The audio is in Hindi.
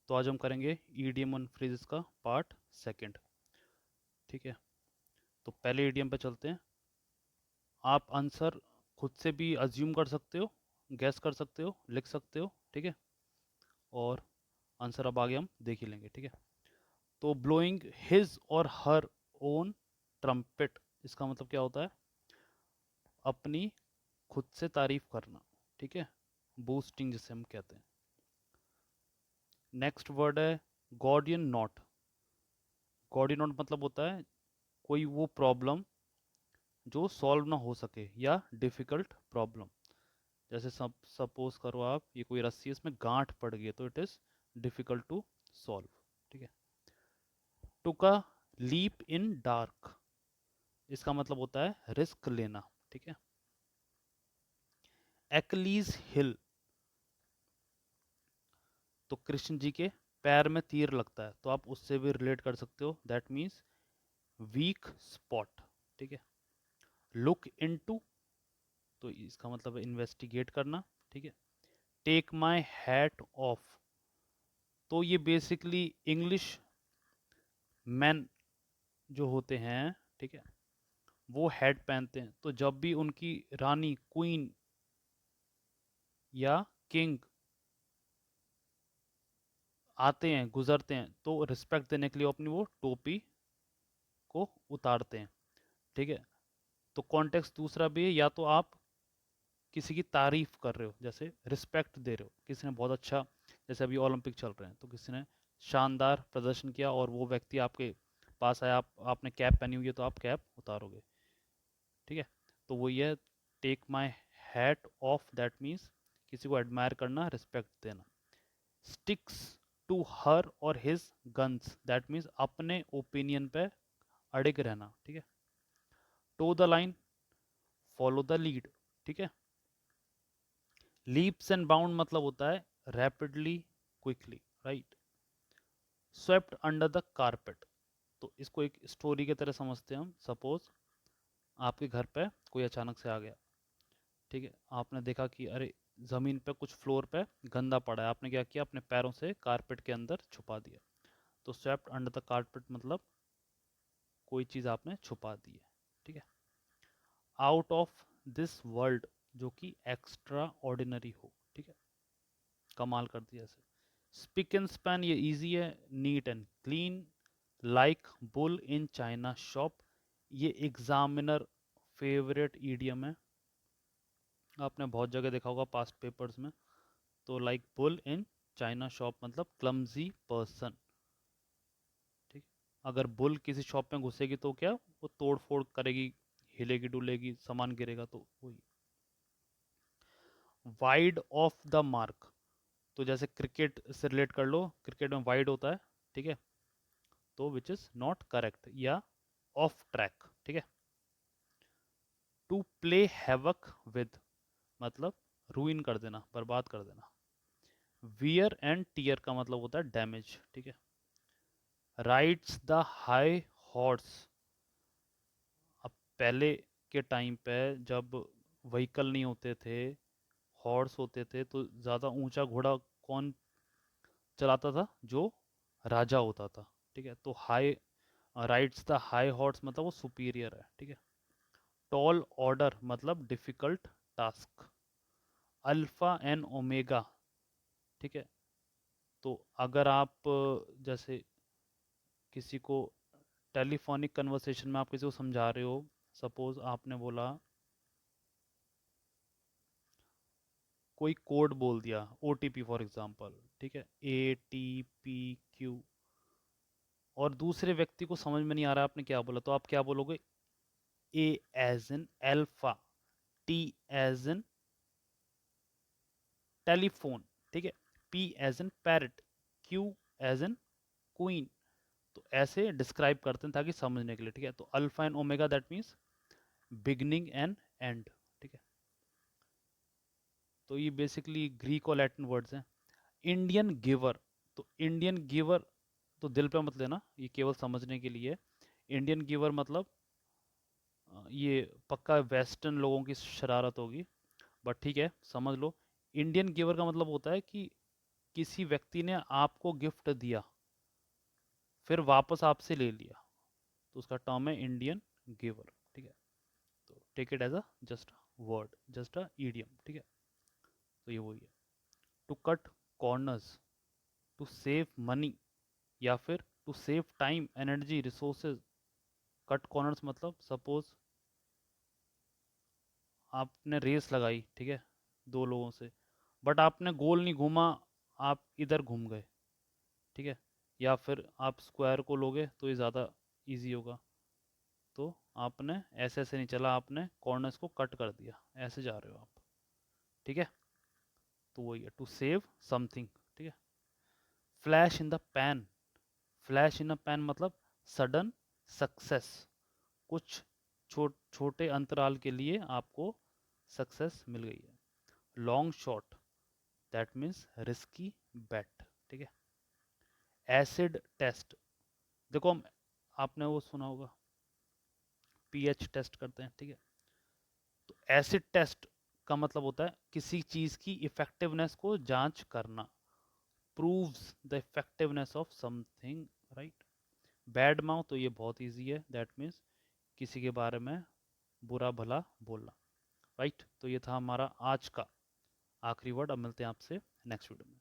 तो आज हम करेंगे ईडियम और फ्रेजेस का पार्ट सेकंड। ठीक है, तो पहले ईडियम पे चलते हैं। आप आंसर खुद से भी अज्यूम कर सकते हो, गैस कर सकते हो, लिख सकते हो। ठीक है, और आंसर अब आगे हम देख ही लेंगे। ठीक है, तो ब्लोइंग हिज और हर ओन ट्रम्पेट, इसका मतलब क्या होता है? अपनी खुद से तारीफ करना। ठीक है, बूस्टिंग जिसे हम कहते हैं। नेक्स्ट वर्ड है गॉर्डियन नॉट। गॉर्डियन नॉट मतलब होता है कोई वो प्रॉब्लम जो सॉल्व ना हो सके या डिफिकल्ट प्रॉब्लम। जैसे सपोज करो आप, ये कोई रस्सी है, इसमें गांठ पड़ गई है, तो it is difficult to solve. ठीक है, टुक अ लीप इन डार्क, इसका मतलब होता है रिस्क लेना। ठीक है, एक्लीज हिल, तो कृष्ण जी के पैर में तीर लगता है, तो आप उससे भी रिलेट कर सकते हो, दैट मीन्स वीक स्पॉट। ठीक है, लुक इनटू, तो इसका मतलब है इन्वेस्टिगेट करना। ठीक है, टेक माई हैट ऑफ, तो ये बेसिकली इंग्लिश मैन जो होते हैं, ठीक है, वो हेड पहनते हैं। तो जब भी उनकी रानी, क्वीन या किंग आते हैं, गुजरते हैं, तो रिस्पेक्ट देने के लिए वो अपनी वो टोपी को उतारते हैं। ठीक है, तो कॉन्टेक्स्ट दूसरा भी है, या तो आप किसी की तारीफ कर रहे हो, जैसे रिस्पेक्ट दे रहे हो, किसी ने बहुत अच्छा, जैसे अभी ओलंपिक चल रहे हैं, तो किसी ने शानदार प्रदर्शन किया और वो व्यक्ति आपके पास आया, आपने कैप पहनी हुई है, तो आप कैप उतारोगे। ठीक है, तो वो ये take my hat off, that means किसी को एडमायर करना, रिस्पेक्ट देना। स्टिक्स टू हर और हिज गन्स, दैट मीन्स अपने ओपिनियन पे अड़िग रहना। ठीक है, toe the line, follow the lead. ठीक है, लीप्स एंड बाउंड मतलब होता है rapidly, quickly, right. Swept under the carpet, तो इसको एक स्टोरी की तरह समझते हैं हम। सपोज आपके घर पे कोई अचानक से आ गया। ठीक है, आपने देखा कि अरे ज़मीन पे कुछ फ्लोर पे गंदा पड़ा है, आपने क्या किया, अपने पैरों से कारपेट के अंदर छुपा दिया। तो स्वेप्ट अंडर द कारपेट मतलब कोई चीज़ आपने छुपा दी है। ठीक है, आउट ऑफ दिस वर्ल्ड, जो कि एक्स्ट्रा ऑर्डिनरी हो। ठीक है, कमाल कर दिया ऐसे। स्पिक एंड स्पैन, ये इजी है, neat and clean. Like bull in China shop, ये एग्जामिनर फेवरेट ईडियम है, आपने बहुत जगह देखा होगा पास्ट पेपर्स में। तो like bull in China shop मतलब क्लमजी पर्सन। ठीक, अगर बुल किसी शॉप में घुसेगी तो क्या, वो तोड़ फोड़ करेगी, हिलेगी डुलेगी, सामान गिरेगा, तो वही। वाइड ऑफ द मार्क, तो जैसे क्रिकेट से रिलेट कर लो, क्रिकेट में वाइड होता है। ठीक है, तो विच इज नॉट करेक्ट या ऑफ ट्रैक। ठीक है, टू प्ले हैवक विद मतलब रूइन कर देना, बर्बाद कर देना। वियर एंड टीयर का मतलब होता है डैमेज। ठीक है, राइड्स द हाई हॉर्स, अब पहले के टाइम पे जब व्हीकल नहीं होते थे, हॉर्स होते थे, तो ज़्यादा ऊंचा घोड़ा कौन चलाता था? जो राजा होता था। ठीक है, तो high, rides the high horse मतलब वो सुपीरियर है। ठीक है, टॉल ऑर्डर मतलब difficult task. Alpha and omega, ठीक है, तो अगर आप जैसे किसी को टेलीफोनिक कन्वर्सेशन में आप किसी को समझा रहे हो, सपोज आपने बोला, कोई कोड बोल दिया, ओटीपी फॉर एग्जांपल, ठीक है, ATPQ, और दूसरे व्यक्ति को समझ में नहीं आ रहा आपने क्या बोला, तो आप क्या बोलोगे? A as in alpha, T as in telephone, ठीक है, P as in parrot, Q as in queen. तो ऐसे डिस्क्राइब करते हैं ताकि समझने के लिए। ठीक है, तो alpha and omega that means beginning and and. ठीक है, तो ये बेसिकली ग्रीक और लैटिन वर्ड्स हैं। इंडियन गिवर, तो इंडियन गिवर तो दिल पे मत लेना, ये केवल समझने के लिए। इंडियन गिवर मतलब ये पक्का वेस्टर्न लोगों की शरारत होगी, बट ठीक है समझ लो। इंडियन गिवर का मतलब होता है कि किसी व्यक्ति ने आपको गिफ्ट दिया फिर वापस आपसे ले लिया, तो उसका टर्म है इंडियन गिवर। ठीक है, तो take it as a just word, just a idiom. ठीक है, तो ये वही है। To cut corners, to save money, या फिर to save time, energy, resources. Cut corners मतलब सपोज आपने रेस लगाई, ठीक है, दो लोगों से, बट आपने गोल नहीं घूमा, आप इधर घूम गए। ठीक है, या फिर आप स्क्वायर को लोगे तो ये ज़्यादा इजी होगा, तो आपने ऐसे ऐसे नहीं चला, आपने कॉर्नर्स को कट कर दिया, ऐसे जा रहे हो आप। ठीक है, तो वही है टू सेव समथिंग। ठीक है, flash in the pan, flash in the pan मतलब सडन सक्सेस, कुछ छोटे अंतराल के लिए आपको सक्सेस मिल गई है। Long shot, that means risky bet. ठीक है, एसिड टेस्ट, देखो हम, आपने वो सुना होगा पीएच टेस्ट करते हैं। ठीक है, तो एसिड टेस्ट का मतलब होता है किसी चीज की इफेक्टिवनेस को जांच करना, proves the effectiveness of something, right. Bad mouth, तो ये बहुत इजी है, दैट मीन्स किसी के बारे में बुरा भला बोलना, राइट। तो ये था हमारा आज का आखिरी वर्ड। अब मिलते हैं आपसे नेक्स्ट वीडियो में।